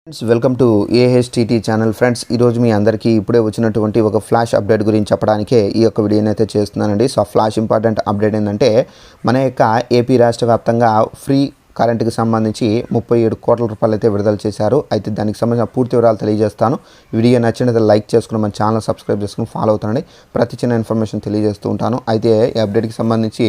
Welcome to AHTT channel friends. ఈరోజు మీ అందరికీ ఇప్పుడే వచ్చినటువంటి ఒక ఫ్లాష్ అప్డేట్ గురించి చెప్పడానికే ఈ యొక్క వీడియోని అయితే చేస్తున్నానండి. సో ఫ్లాష్ ఇంపార్టెంట్ అప్డేట్ ఏంటంటే మన యొక్క ఏపీ రాష్ట్ర వ్యాప్తంగా ఫ్రీ కరెంటుకి సంబంధించి 37 కోట్ల రూపాయలు అయితే విడుదల చేశారు. అయితే దానికి సంబంధించిన పూర్తి వివరాలు తెలియజేస్తాను. వీడియో నచ్చినట్లయితే లైక్ చేసుకుని మన ఛానల్ సబ్స్క్రైబ్ చేసుకుని ఫాలో అవుతానండి. ప్రతి చిన్న ఇన్ఫర్మేషన్ తెలియజేస్తూ ఉంటాను. అయితే ఈ అప్డేట్కి సంబంధించి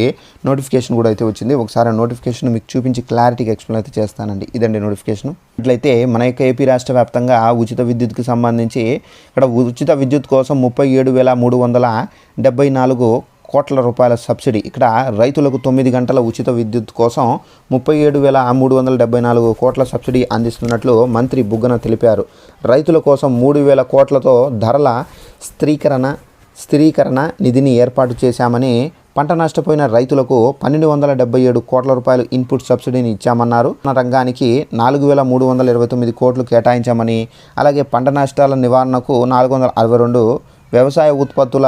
నోటిఫికేషన్ కూడా అయితే వచ్చింది. ఒకసారి నోటిఫికేషన్ మీకు చూపించి క్లారిటీగా ఎక్స్ప్లెయిన్ అయితే చేస్తానండి. ఇదండి నోటిఫికేషన్. ఇట్లయితే మన యొక్క ఏపీ రాష్ట్ర వ్యాప్తంగా ఉచిత విద్యుత్కి సంబంధించి ఇక్కడ ఉచిత విద్యుత్ కోసం 37,374 కోట్ల రూపాయల సబ్సిడీ. ఇక్కడ రైతులకు 9 గంటల ఉచిత విద్యుత్ కోసం 37,374 కోట్ల సబ్సిడీ అందిస్తున్నట్లు మంత్రి బుగ్గన తెలిపారు. రైతుల కోసం 3,000 కోట్లతో ధరల స్థిరీకరణ నిధిని ఏర్పాటు చేశామని, పంట నష్టపోయిన రైతులకు 1,277 కోట్ల రూపాయలు ఇన్పుట్ సబ్సిడీని ఇచ్చామన్నారు. రంగానికి 4,329 కోట్లు కేటాయించామని, అలాగే పంట నష్టాల నివారణకు 462 వ్యవసాయ ఉత్పత్తుల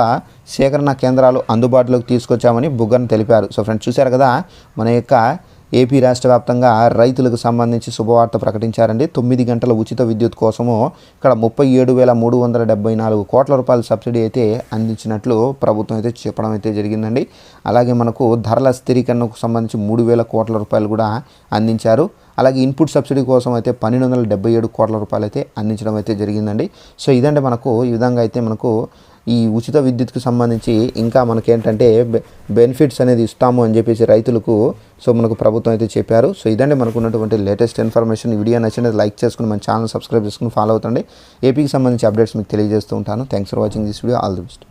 సేకరణ కేంద్రాలు అందుబాటులోకి తీసుకొచ్చామని బుగ్గన తెలిపారు. సో ఫ్రెండ్స్, చూశారు కదా, మన యొక్క ఏపీ రాష్ట్ర వ్యాప్తంగా రైతులకు సంబంధించి శుభవార్త ప్రకటించారండి. 9 గంటల ఉచిత విద్యుత్ కోసము ఇక్కడ 37,374 కోట్ల రూపాయల సబ్సిడీ అయితే అందించినట్లు ప్రభుత్వం అయితే చెప్పడం అయితే జరిగిందండి. అలాగే మనకు ధరల స్థిరీకరణకు సంబంధించి 3,000 కోట్ల రూపాయలు కూడా అందించారు. అలాగే ఇన్పుట్ సబ్సిడీ కోసం అయితే 1,277 కోట్ల రూపాయలు అయితే అందించడం అయితే జరిగిందండి. సో ఇదంటే మనకు ఈ విధంగా అయితే మనకు ఈ ఉచిత విద్యుత్కి సంబంధించి ఇంకా మనకేంటంటే బెనిఫిట్స్ అనేది ఇస్తాము అని చెప్పేసి రైతులకు సో మనకు ప్రభుత్వం అయితే చెప్పారు. సో ఇదంటే మనకు ఉన్నటువంటి లేటెస్ట్ ఇన్ఫర్మేషన్. వీడియో నచ్చినది లైక్ చేసుకుని మన ఛానల్ సబ్స్క్రైబ్ చేసుకుని ఫాలో అవుతండి. ఏపీకి సంబంధించి అప్డేట్స్ మీకు తెలియజేస్తూ ఉంటాను. Thanks for watching this video. All the best.